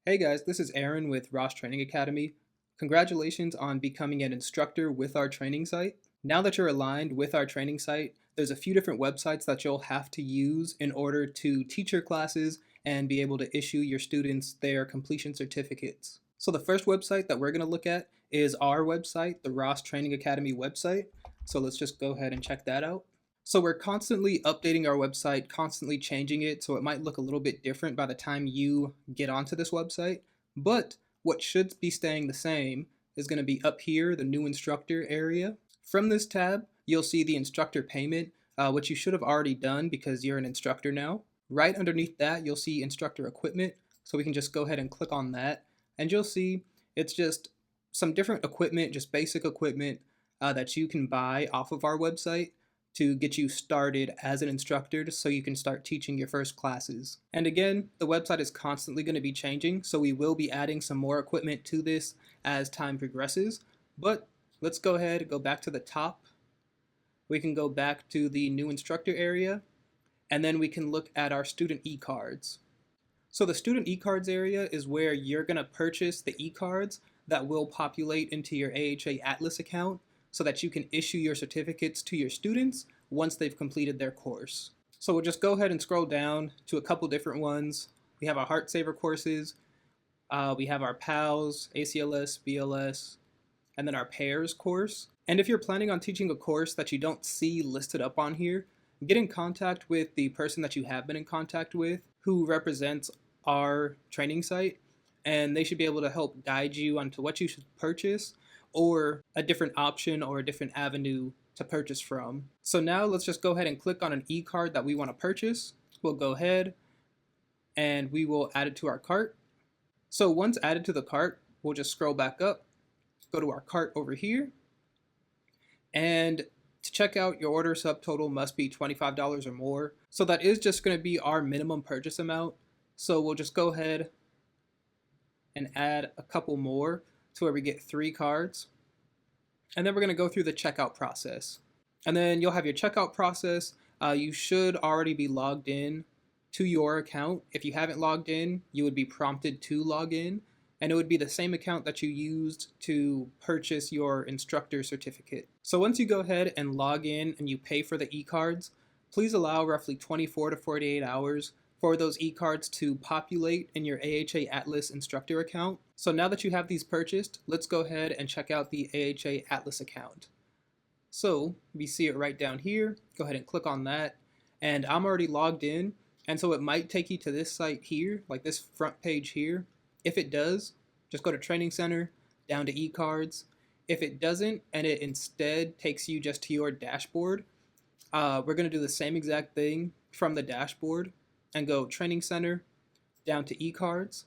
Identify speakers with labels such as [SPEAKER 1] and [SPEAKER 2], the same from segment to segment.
[SPEAKER 1] Hey guys, this is Aaron with Ross Training Academy. Congratulations on becoming an instructor with our training site. Now that you're aligned with our training site, there's a few different websites that you'll have to use in order to teach your classes and be able to issue your students their completion certificates. So the first website that we're going to look at is our website, the Ross Training Academy website. So let's just go ahead and check that out. So we're constantly updating our website, constantly changing it, so it might look a little bit different by the time you get onto this website. But what should be staying the same is going to be up here, the new instructor area. From this tab, you'll see the instructor payment, which you should have already done because you're an instructor now. Right underneath that, you'll see instructor equipment, so we can just go ahead and click on that. And you'll see it's just some different equipment, just basic equipment that you can buy off of our website to get you started as an instructor so you can start teaching your first classes. And again, the website is constantly going to be changing, so we will be adding some more equipment to this as time progresses. But let's go ahead and go back to the top. We can go back to the new instructor area, and then we can look at our student e-cards. So the student e-cards area is where you're going to purchase the e-cards that will populate into your AHA Atlas account, so that you can issue your certificates to your students once they've completed their course. So we'll just go ahead and scroll down to a couple different ones. We have our Heart Saver courses, we have our PALS, ACLS, BLS, and then our PAIRS course. And if you're planning on teaching a course that you don't see listed up on here, get in contact with the person that you have been in contact with who represents our training site, and they should be able to help guide you onto what you should purchase or a different option or a different avenue to purchase from. So now let's just go ahead and click on an e-card that we want to purchase. We'll go ahead and we will add it to our cart. So once added to the cart, we'll just scroll back up, go to our cart over here, and to check out, your order subtotal must be $25 or more. So that is just going to be our minimum purchase amount. So we'll just go ahead and add a couple more to where we get 3 cards. And then we're going to go through the checkout process. And then you'll have your checkout process. You should already be logged in to your account. If you haven't logged in, you would be prompted to log in. And it would be the same account that you used to purchase your instructor certificate. So once you go ahead and log in and you pay for the e-cards, please allow roughly 24 to 48 hours for those e-cards to populate in your AHA Atlas instructor account. So now that you have these purchased, let's go ahead and check out the AHA Atlas account. So we see it right down here. Go ahead and click on that. And I'm already logged in. And so it might take you to this site here, like this front page here. If it does, just go to Training Center, down to e-cards. If it doesn't, and it instead takes you just to your dashboard, we're going to do the same exact thing from the dashboard and go Training Center, down to e-cards.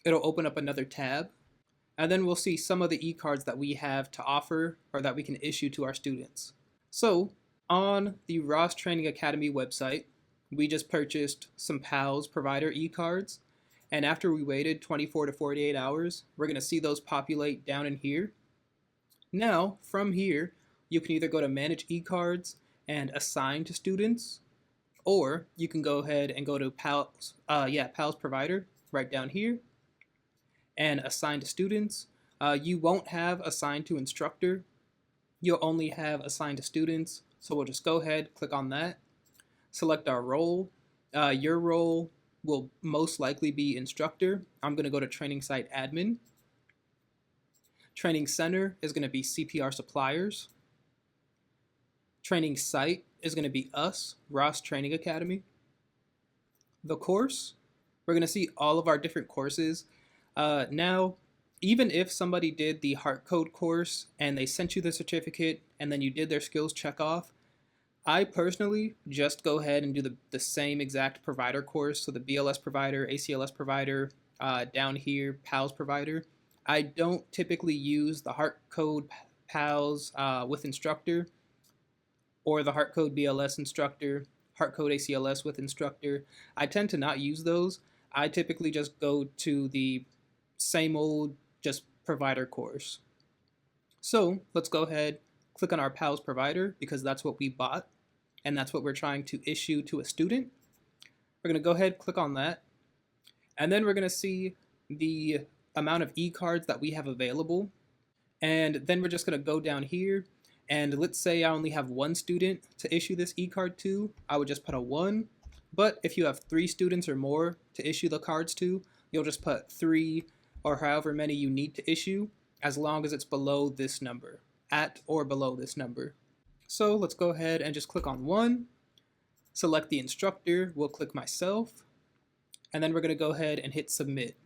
[SPEAKER 1] It'll open up another tab, and then we'll see some of the e-cards that we have to offer or that we can issue to our students. So on the Ross Training Academy website, we just purchased some PALS provider e-cards, and after we waited 24 to 48 hours, we're going to see those populate down in here. Now, from here, you can either go to Manage e-cards and assign to students, or you can go ahead and go to PALS provider right down here and assign to students. You won't have assigned to instructor. You'll only have assigned to students. So we'll just go ahead, click on that, select our role. Your role will most likely be instructor. I'm going to go to training site admin. Training center is going to be CPR suppliers. Training site is going to be us, Ross Training Academy. The course, we're going to see all of our different courses. Now, even if somebody did the Heart Code course and they sent you the certificate and then you did their skills checkoff, I personally just go ahead and do the same exact provider course. So the BLS provider, ACLS provider, down here, PALS provider. I don't typically use the Heart Code PALS with instructor, or the Heart Code BLS instructor, Heart Code ACLS with instructor. I tend to not use those. I typically just go to the same old, just provider course. So let's go ahead, click on our PALS provider because that's what we bought and that's what we're trying to issue to a student. We're going to go ahead, click on that, and then we're going to see the amount of e-cards that we have available. And then we're just going to go down here. And let's say I only have one student to issue this e-card to. I would just put a 1. But if you have 3 students or more to issue the cards to, you'll just put 3 or however many you need to issue, as long as it's below this number, at or below this number. So let's go ahead and just click on 1, select the instructor, we'll click myself, and then we're going to go ahead and hit submit.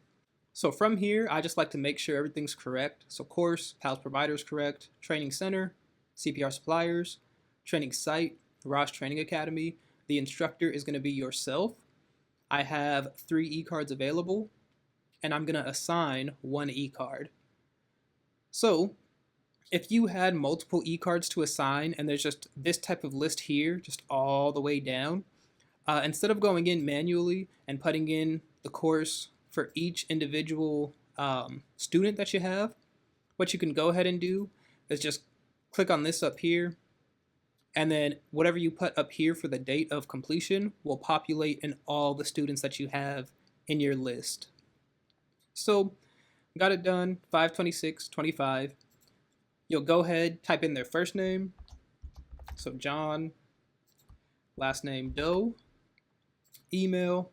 [SPEAKER 1] So from here, I just like to make sure everything's correct. So course, PALS provider is correct, training center, CPR suppliers, training site, Ross Training Academy. The instructor is going to be yourself. I have 3 e-cards available, and I'm going to assign 1 e-card. So if you had multiple e-cards to assign and there's just this type of list here, just all the way down, instead of going in manually and putting in the course for each individual student that you have, what you can go ahead and do is just click on this up here, and then whatever you put up here for the date of completion will populate in all the students that you have in your list. So got it done, 5/26/25. You'll go ahead, type in their first name, so John, last name Doe, email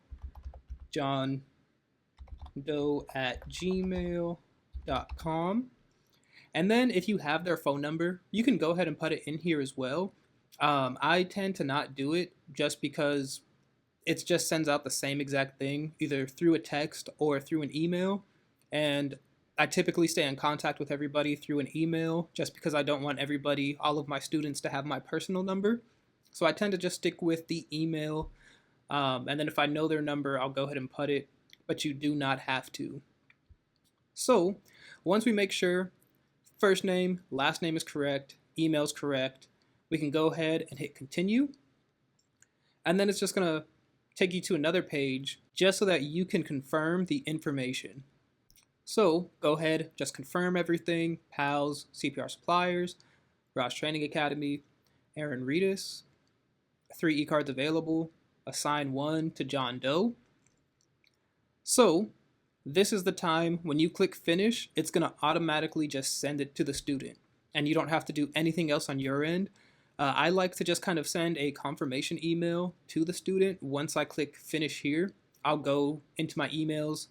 [SPEAKER 1] johndoe@gmail.com. And then if you have their phone number, you can go ahead and put it in here as well. I tend to not do it just because it just sends out the same exact thing, either through a text or through an email. And I typically stay in contact with everybody through an email just because I don't want everybody, all of my students, to have my personal number. So I tend to just stick with the email. And then if I know their number, I'll go ahead and put it, but you do not have to. So once we make sure first name, last name is correct, email is correct, we can go ahead and hit continue. And then it's just going to take you to another page just so that you can confirm the information. So go ahead, just confirm everything, PALS, CPR suppliers, Ross Training Academy, Aaron Reedus, 3 e-cards available, assign 1 to John Doe. So this is the time when you click finish, it's going to automatically just send it to the student, and you don't have to do anything else on your end. I like to just kind of send a confirmation email to the student. Once I click finish here, I'll go into my emails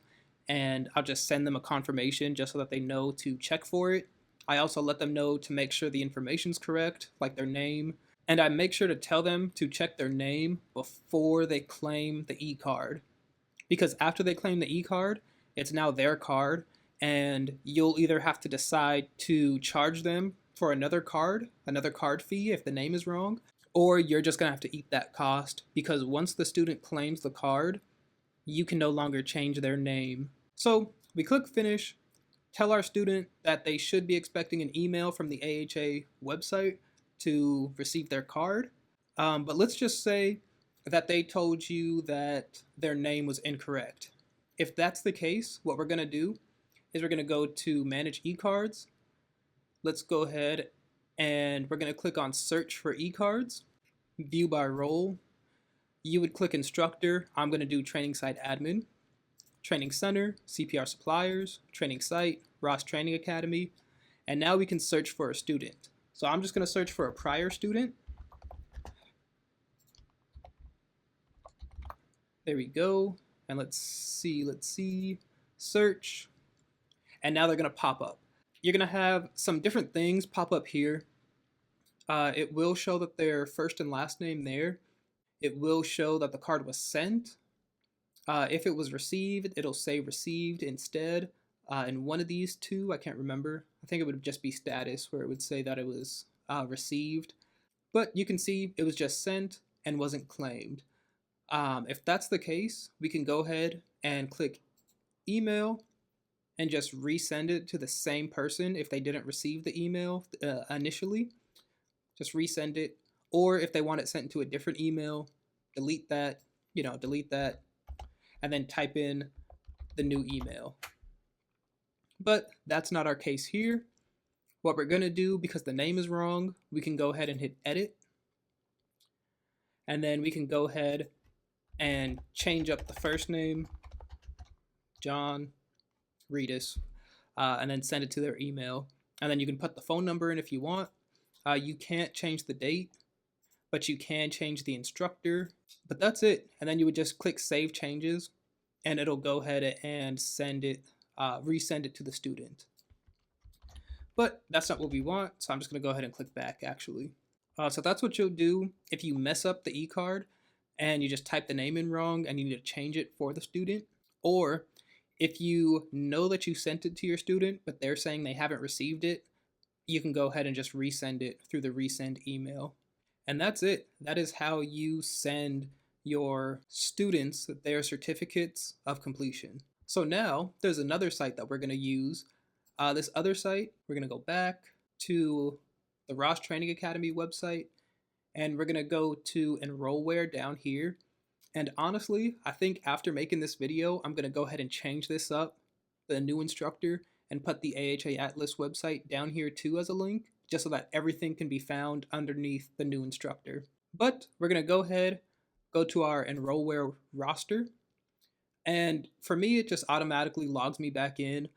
[SPEAKER 1] and I'll just send them a confirmation just so that they know to check for it. I also let them know to make sure the information's correct, like their name, and I make sure to tell them to check their name before they claim the e-card. Because after they claim the e-card, it's now their card, and you'll either have to decide to charge them for another card fee if the name is wrong, or you're just going to have to eat that cost, because once the student claims the card, you can no longer change their name. So we click finish, tell our student that they should be expecting an email from the AHA website to receive their card. But let's just say that they told you that their name was incorrect. If that's the case, what we're going to do is we're going to go to Manage eCards. Let's go ahead and we're going to click on Search for eCards, View by Role. You would click Instructor. I'm going to do Training Site Admin, Training Center, CPR Suppliers, Training Site, Ross Training Academy, and now we can search for a student. So I'm just going to search for a prior student. There we go. And let's see, search. And now they're going to pop up. You're going to have some different things pop up here. It will show that their first and last name there. It will show that the card was sent. If it was received, it'll say received instead. In one of these two, I can't remember. I think it would just be status where it would say that it was received. But you can see it was just sent and wasn't claimed. If that's the case, we can go ahead and click email and just resend it to the same person if they didn't receive the email initially. Just resend it. Or if they want it sent to a different email, delete that, and then type in the new email. But that's not our case here. What we're going to do, because the name is wrong, we can go ahead and hit edit. And then we can go ahead and change up the first name, John, Redis, and then send it to their email. And then you can put the phone number in if you want. You can't change the date, but you can change the instructor. But that's it. And then you would just click Save Changes, and it'll go ahead and send it, resend it to the student. But that's not what we want, so I'm just going to go ahead and click back, actually. So that's what you'll do if you mess up the e-card and you just type the name in wrong and you need to change it for the student. Or if you know that you sent it to your student, but they're saying they haven't received it, you can go ahead and just resend it through the resend email. And that's it. That is how you send your students their certificates of completion. So now there's another site that we're going to use. This other site, we're going to go back to the Ross Training Academy website, and we're going to go to Enrollware down here. And honestly, I think after making this video, I'm going to go ahead and change this up, the new instructor, and put the AHA Atlas website down here too as a link, just so that everything can be found underneath the new instructor. But we're going to go ahead, go to our Enrollware roster, and for me, it just automatically logs me back in.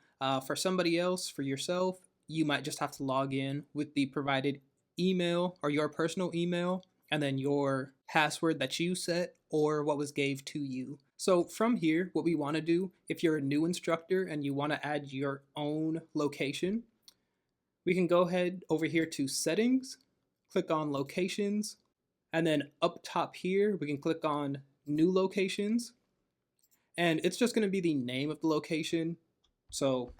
[SPEAKER 1] For somebody else, for yourself, you might just have to log in with the provided email or your personal email, and then your password that you set or what was gave to you. So from here, what we want to do, if you're a new instructor and you want to add your own location, we can go ahead over here to Settings, click on Locations, and then up top here, we can click on New Locations, and it's just going to be the name of the location. So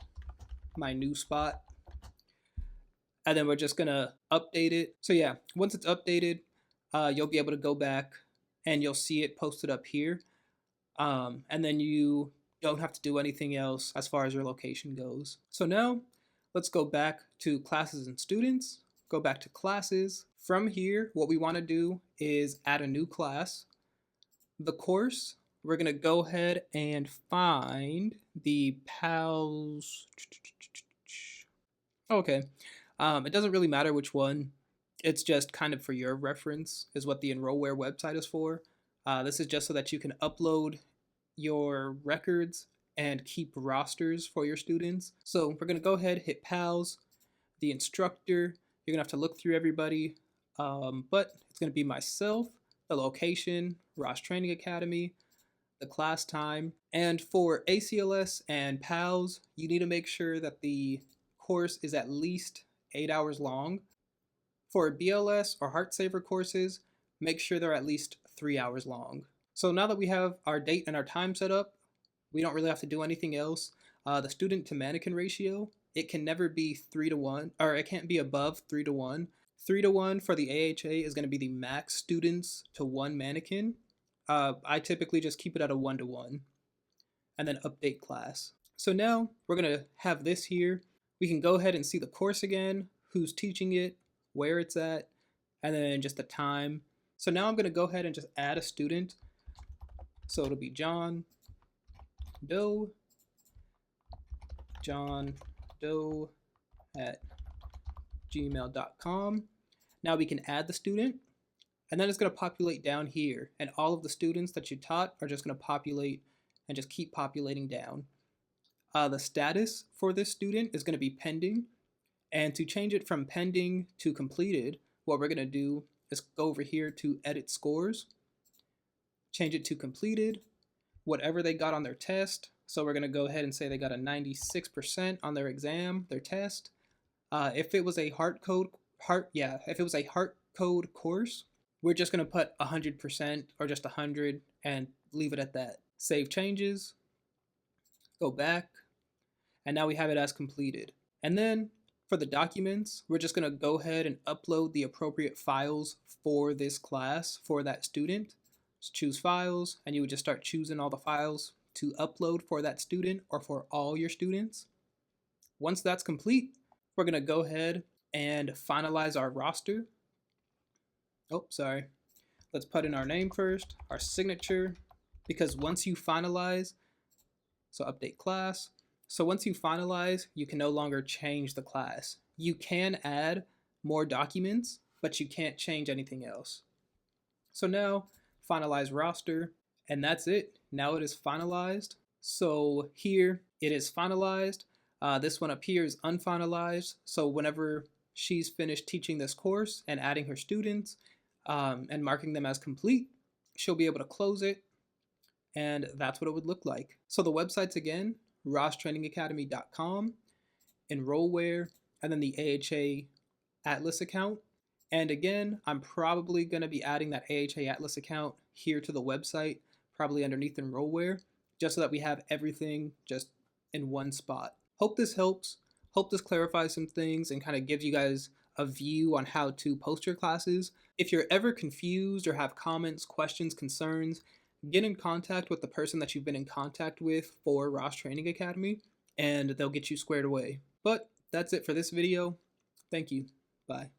[SPEAKER 1] my new spot, and then we're just gonna update it. So yeah, once it's updated, you'll be able to go back and you'll see it posted up here. And then you don't have to do anything else as far as your location goes. So now let's go back to classes and students, go back to classes. From here, what we want to do is add a new class. The course, we're going to go ahead and find the PALS. Okay. It doesn't really matter which one. It's just kind of for your reference is what the Enrollware website is for. This is just so that you can upload your records and keep rosters for your students. So we're going to go ahead, hit PALS, the instructor. You're going to have to look through everybody, but it's going to be myself, the location, Ross Training Academy, the class time. And for ACLS and PALS, you need to make sure that the course is at least 8 hours long. For BLS or Heart Saver courses, make sure they're at least 3 hours long. So now that we have our date and our time set up, we don't really have to do anything else. The student to mannequin ratio, it can never be 3 to 1, or it can't be above 3 to 1. 3 to 1 for the AHA is going to be the max students to one mannequin. I typically just keep it at a 1 to 1, and then update class. So now we're going to have this here. We can go ahead and see the course again, who's teaching it, where it's at, and then just the time. So now I'm going to go ahead and just add a student. So it'll be John Doe at gmail.com. Now we can add the student, and then it's going to populate down here, and all of the students that you taught are just going to populate and just keep populating down. The status for this student is going to be pending, and to change it from pending to completed, what we're going to do is go over here to edit scores, change it to completed, whatever they got on their test. So we're going to go ahead and say they got a 96% on their exam, their test. If it was a heart code course, we're just going to put 100% or just 100 and leave it at that. Save changes, go back, and now we have it as completed. And then for the documents, we're just going to go ahead and upload the appropriate files for this class for that student. Just choose files, and you would just start choosing all the files to upload for that student or for all your students. Once that's complete, we're going to go ahead and finalize our roster. Oh, sorry. Let's put in our name first, our signature, because once you finalize, so update class. So once you finalize, you can no longer change the class. You can add more documents, but you can't change anything else. So now, finalize roster, and that's it. Now it is finalized. So here it is finalized. This one up here is unfinalized. So whenever she's finished teaching this course and adding her students and marking them as complete, she'll be able to close it, and that's what it would look like. So the websites again, rosstrainingacademy.com, Enrollware, and then the AHA Atlas account. And again, I'm probably going to be adding that AHA Atlas account here to the website, probably underneath Enrollware, just so that we have everything just in one spot. Hope this helps. Hope this clarifies some things and kind of gives you guys a view on how to post your classes. If you're ever confused or have comments, questions, concerns, get in contact with the person that you've been in contact with for Ross Training Academy, and they'll get you squared away. But that's it for this video. Thank you. Bye.